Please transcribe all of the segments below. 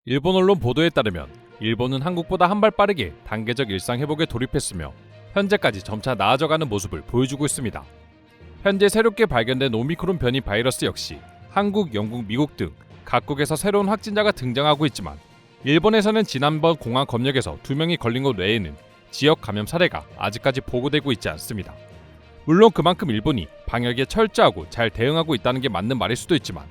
일본 언론 보도에 따르면 일본은 한국보다 한 발 빠르게 단계적 일상 회복에 돌입했으며 현재까지 점차 나아져가는 모습을 보여주고 있습니다. 현재 새롭게 발견된 오미크론 변이 바이러스 역시 한국, 영국, 미국 등 각국에서 새로운 확진자가 등장하고 있지만 일본에서는 지난번 공항 검역에서 2명이 걸린 것 외에는 지역 감염 사례가 아직까지 보고되고 있지 않습니다. 물론 그만큼 일본이 방역에 철저하고 잘 대응하고 있다는 게 맞는 말일 수도 있지만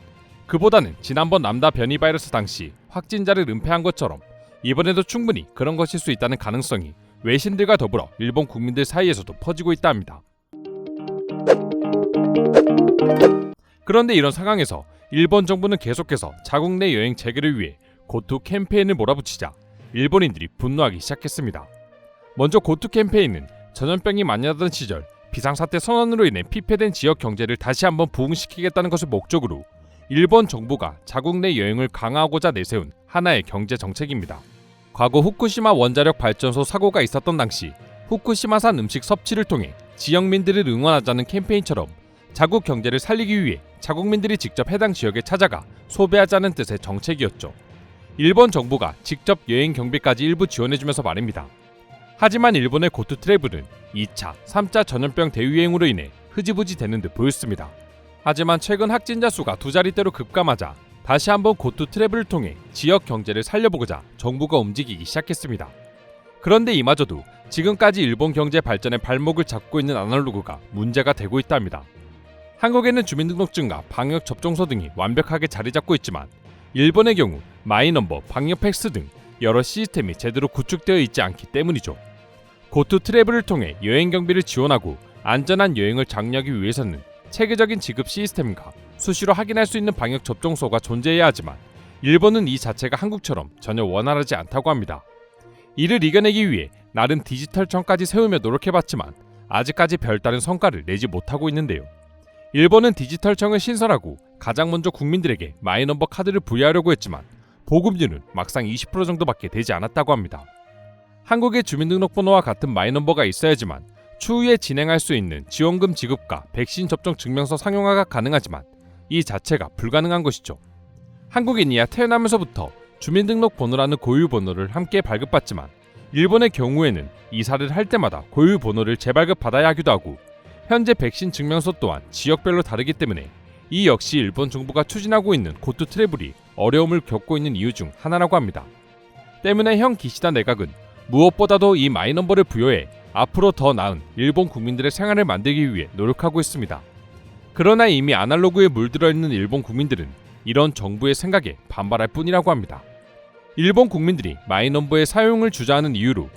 그보다는 지난번 람다 변이 바이러스 당시 확진자를 은폐한 것처럼 이번에도 충분히 그런 것일 수 있다는 가능성이 외신들과 더불어 일본 국민들 사이에서도 퍼지고 있다 합니다. 그런데 이런 상황에서 일본 정부는 계속해서 자국 내 여행 재개를 위해 고투 캠페인을 몰아붙이자 일본인들이 분노하기 시작했습니다. 먼저 고투 캠페인은 전염병이 만연하던 시절 비상사태 선언으로 인해 피폐된 지역 경제를 다시 한번 부흥시키겠다는 것을 목적으로 일본 정부가 자국 내 여행을 강화하고자 내세운 하나의 경제 정책입니다. 과거 후쿠시마 원자력 발전소 사고가 있었던 당시 후쿠시마산 음식 섭취를 통해 지역민들을 응원하자는 캠페인처럼 자국 경제를 살리기 위해 자국민들이 직접 해당 지역에 찾아가 소비하자는 뜻의 정책이었죠. 일본 정부가 직접 여행 경비까지 일부 지원해주면서 말입니다. 하지만 일본의 고투 트래블은 2차, 3차 전염병 대유행으로 인해 흐지부지 되는 듯 보였습니다. 하지만 최근 확진자 수가 2자릿대로 급감하자 다시 한번 고투 트래블을 통해 지역 경제를 살려보고자 정부가 움직이기 시작했습니다. 그런데 이마저도 지금까지 일본 경제 발전의 발목을 잡고 있는 아날로그가 문제가 되고 있답니다. 한국에는 주민등록증과 방역 접종서 등이 완벽하게 자리 잡고 있지만 일본의 경우 마이넘버, 방역 패스 등 여러 시스템이 제대로 구축되어 있지 않기 때문이죠. 고투 트래블을 통해 여행 경비를 지원하고 안전한 여행을 장려하기 위해서는 체계적인 지급 시스템과 수시로 확인할 수 있는 방역 접종소가 존재해야 하지만 일본은 이 자체가 한국처럼 전혀 원활하지 않다고 합니다. 이를 이겨내기 위해 나름 디지털청까지 세우며 노력해봤지만 아직까지 별다른 성과를 내지 못하고 있는데요. 일본은 디지털청을 신설하고 가장 먼저 국민들에게 마이넘버 카드를 부여하려고 했지만 보급률은 막상 20% 정도밖에 되지 않았다고 합니다. 한국의 주민등록번호와 같은 마이넘버가 있어야지만 추후에 진행할 수 있는 지원금 지급과 백신 접종 증명서 상용화가 가능하지만 이 자체가 불가능한 것이죠. 한국인이야 태어나면서부터 주민등록번호라는 고유번호를 함께 발급받지만 일본의 경우에는 이사를 할 때마다 고유번호를 재발급받아야 하기도 하고 현재 백신 증명서 또한 지역별로 다르기 때문에 이 역시 일본 정부가 추진하고 있는 고투 트래블이 어려움을 겪고 있는 이유 중 하나라고 합니다. 때문에 현 기시다 내각은 무엇보다도 이 마이넘버를 부여해 앞으로 더 나은 일본 국민들의 생활을 만들기 위해 노력하고 있습니다. 그러나 이미 아날로그에 물들어 있는 일본 국민들은 이런 정부의 생각에 반발할 뿐이라고 합니다. 일본 국민들이 마이넘버의 사용을 주저하는 이유로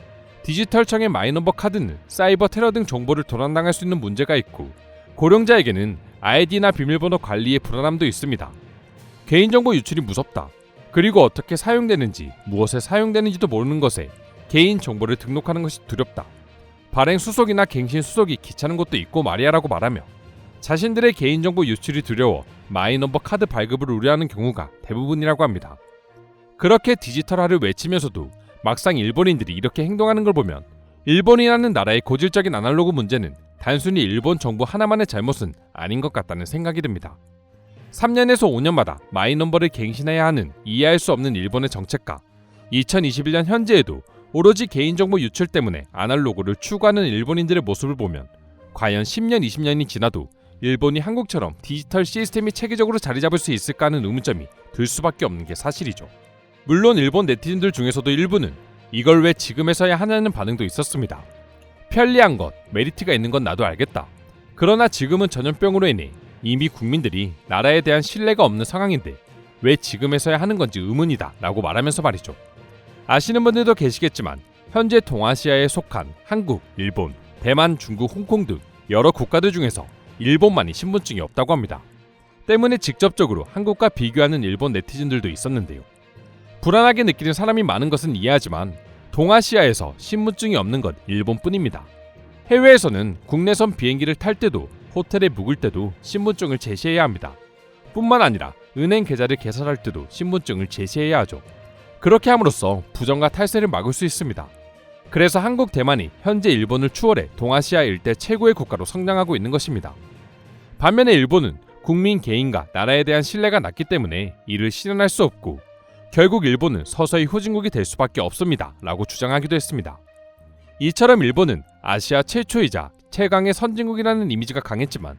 디지털청의 마이넘버 카드는 사이버 테러 등 정보를 도난당할 수 있는 문제가 있고 고령자에게는 아이디나 비밀번호 관리의 불안함도 있습니다. 개인정보 유출이 무섭다. 그리고 어떻게 사용되는지, 무엇에 사용되는지도 모르는 것에 개인정보를 등록하는 것이 두렵다. 발행 수속이나 갱신 수속이 귀찮은 것도 있고 말이야라고 말하며 자신들의 개인정보 유출이 두려워 마이넘버 카드 발급을 우려하는 경우가 대부분이라고 합니다. 그렇게 디지털화를 외치면서도 막상 일본인들이 이렇게 행동하는 걸 보면 일본이라는 나라의 고질적인 아날로그 문제는 단순히 일본 정부 하나만의 잘못은 아닌 것 같다는 생각이 듭니다. 3년에서 5년마다 마이넘버를 갱신해야 하는 이해할 수 없는 일본의 정책과 2021년 현재에도 오로지 개인정보 유출 때문에 아날로그를 추구하는 일본인들의 모습을 보면 과연 10년, 20년이 지나도 일본이 한국처럼 디지털 시스템이 체계적으로 자리 잡을 수 있을까 하는 의문점이 들 수밖에 없는 게 사실이죠. 물론 일본 네티즌들 중에서도 일부는 이걸 왜 지금에서야 하냐는 반응도 있었습니다. 편리한 것, 메리트가 있는 건 나도 알겠다. 그러나 지금은 전염병으로 인해 이미 국민들이 나라에 대한 신뢰가 없는 상황인데 왜 지금에서야 하는 건지 의문이다 라고 말하면서 말이죠. 아시는 분들도 계시겠지만 현재 동아시아에 속한 한국, 일본, 대만, 중국, 홍콩 등 여러 국가들 중에서 일본만이 신분증이 없다고 합니다. 때문에 직접적으로 한국과 비교하는 일본 네티즌들도 있었는데요. 불안하게 느끼는 사람이 많은 것은 이해하지만 동아시아에서 신분증이 없는 건 일본뿐입니다. 해외에서는 국내선 비행기를 탈 때도 호텔에 묵을 때도 신분증을 제시해야 합니다. 뿐만 아니라 은행 계좌를 개설할 때도 신분증을 제시해야 하죠. 그렇게 함으로써 부정과 탈세를 막을 수 있습니다. 그래서 한국, 대만이 현재 일본을 추월해 동아시아 일대 최고의 국가로 성장하고 있는 것입니다. 반면에 일본은 국민 개인과 나라에 대한 신뢰가 낮기 때문에 이를 실현할 수 없고 결국 일본은 서서히 후진국이 될 수밖에 없습니다 라고 주장하기도 했습니다. 이처럼 일본은 아시아 최초이자 최강의 선진국이라는 이미지가 강했지만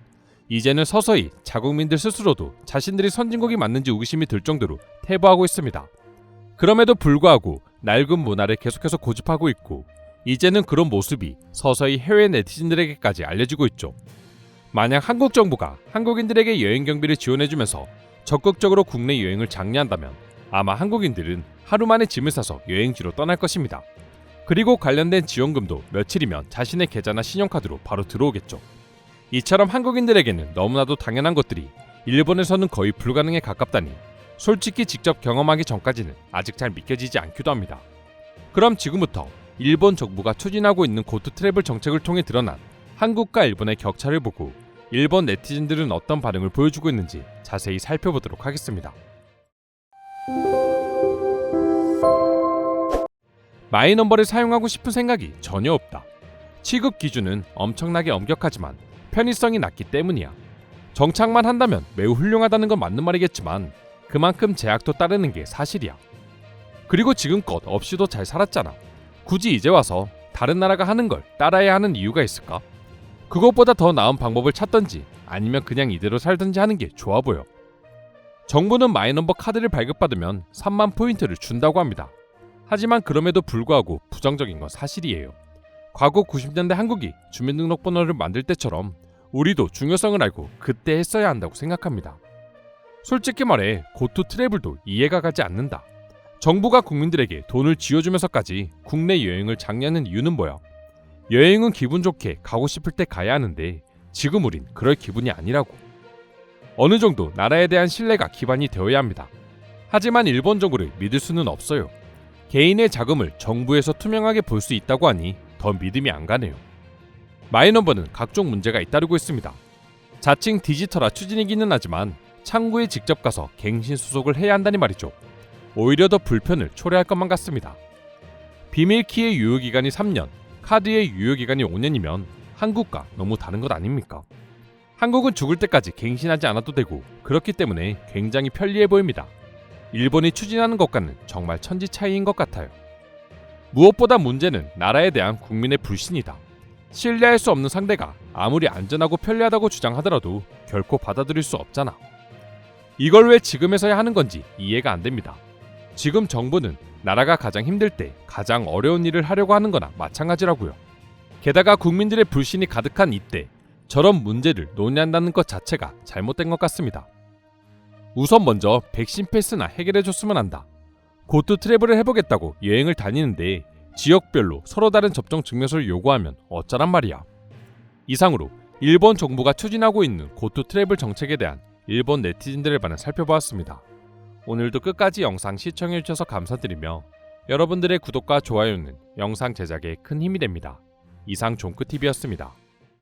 이제는 서서히 자국민들 스스로도 자신들이 선진국이 맞는지 의구심이 들 정도로 퇴보하고 있습니다. 그럼에도 불구하고 낡은 문화를 계속해서 고집하고 있고 이제는 그런 모습이 서서히 해외 네티즌들에게까지 알려지고 있죠. 만약 한국 정부가 한국인들에게 여행 경비를 지원해주면서 적극적으로 국내 여행을 장려한다면 아마 한국인들은 하루 만에 짐을 싸서 여행지로 떠날 것입니다. 그리고 관련된 지원금도 며칠이면 자신의 계좌나 신용카드로 바로 들어오겠죠. 이처럼 한국인들에게는 너무나도 당연한 것들이 일본에서는 거의 불가능에 가깝다니 솔직히 직접 경험하기 전까지는 아직 잘 믿겨지지 않기도 합니다. 그럼 지금부터 일본 정부가 추진하고 있는 고토 트래블 정책을 통해 드러난 한국과 일본의 격차를 보고 일본 네티즌들은 어떤 반응을 보여주고 있는지 자세히 살펴보도록 하겠습니다. 마이넘버를 사용하고 싶은 생각이 전혀 없다. 취급 기준은 엄청나게 엄격하지만 편의성이 낮기 때문이야. 정착만 한다면 매우 훌륭하다는 건 맞는 말이겠지만 그만큼 제약도 따르는 게 사실이야. 그리고 지금껏 없이도 잘 살았잖아. 굳이 이제 와서 다른 나라가 하는 걸 따라야 하는 이유가 있을까? 그것보다 더 나은 방법을 찾던지 아니면 그냥 이대로 살든지 하는 게 좋아 보여. 정부는 마이넘버 카드를 발급받으면 3만 포인트를 준다고 합니다. 하지만 그럼에도 불구하고 부정적인 건 사실이에요. 과거 90년대 한국이 주민등록번호를 만들 때처럼 우리도 중요성을 알고 그때 했어야 한다고 생각합니다. 솔직히 말해 고토 트래블도 이해가 가지 않는다. 정부가 국민들에게 돈을 쥐어주면서까지 국내 여행을 장려하는 이유는 뭐야? 여행은 기분 좋게 가고 싶을 때 가야 하는데 지금 우린 그럴 기분이 아니라고. 어느 정도 나라에 대한 신뢰가 기반이 되어야 합니다. 하지만 일본 정부를 믿을 수는 없어요. 개인의 자금을 정부에서 투명하게 볼 수 있다고 하니 더 믿음이 안 가네요. 마이넘버는 각종 문제가 잇따르고 있습니다. 자칭 디지털화 추진이기는 하지만 창구에 직접 가서 갱신 수속을 해야 한다니 말이죠. 오히려 더 불편을 초래할 것만 같습니다. 비밀키의 유효기간이 3년, 카드의 유효기간이 5년이면 한국과 너무 다른 것 아닙니까? 한국은 죽을 때까지 갱신하지 않아도 되고 그렇기 때문에 굉장히 편리해 보입니다. 일본이 추진하는 것과는 정말 천지 차이인 것 같아요. 무엇보다 문제는 나라에 대한 국민의 불신이다. 신뢰할 수 없는 상대가 아무리 안전하고 편리하다고 주장하더라도 결코 받아들일 수 없잖아. 이걸 왜 지금에서야 하는 건지 이해가 안 됩니다. 지금 정부는 나라가 가장 힘들 때 가장 어려운 일을 하려고 하는 거나 마찬가지라고요. 게다가 국민들의 불신이 가득한 이때 저런 문제를 논의한다는 것 자체가 잘못된 것 같습니다. 우선 먼저 백신 패스나 해결해줬으면 한다. 고토 트래블을 해보겠다고 여행을 다니는데 지역별로 서로 다른 접종 증명서를 요구하면 어쩌란 말이야. 이상으로 일본 정부가 추진하고 있는 고토 트래블 정책에 대한 일본 네티즌들의 반응 살펴보았습니다. 오늘도 끝까지 영상 시청해주셔서 감사드리며 여러분들의 구독과 좋아요는 영상 제작에 큰 힘이 됩니다. 이상 종크TV였습니다.